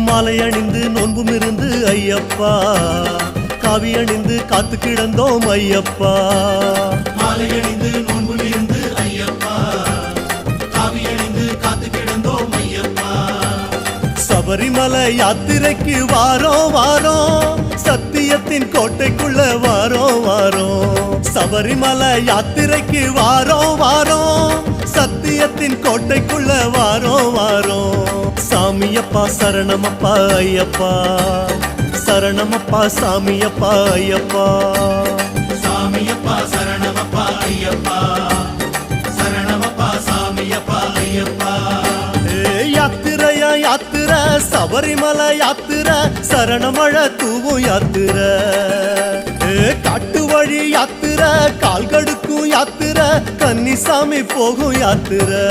மாலை அணிந்து நோன்பும் இருந்து ஐயப்பா காவி அணிந்து காத்து கிடந்தோம் ஐயப்பா மாலை அணிந்து நோன்பும் இருந்து ஐயப்பா காவி அணிந்து காத்து கிடந்தோம் ஐயப்பா சபரிமலை யாத்திரைக்கு வாரோம் வாரோம் சத்தியத்தின் கோட்டைக்குள்ள வாரோம் வாரோம் சபரிமலை யாத்திரைக்கு வாரோம் வாரோம் சத்தியத்தின் கோட்டைக்குள்ள வாரோம் வாரோம் சாமியப்பா சரணமப்பா ஐயப்பா சரணமப்பா சாமியப்பா ஐயப்பா சாமியப்பா சரணமப்பா ஐயப்பா சரணமப்பா சாமியப்பா ஐயப்பா யாத்திரையா யாத்திரை சபரிமலை யாத்திரை சரணமழை தூவும் யாத்திரை காட்டு வழி யாத்திரை கால் கடுக்கும் யாத்திரை கன்னிசாமி போகும் யாத்திரை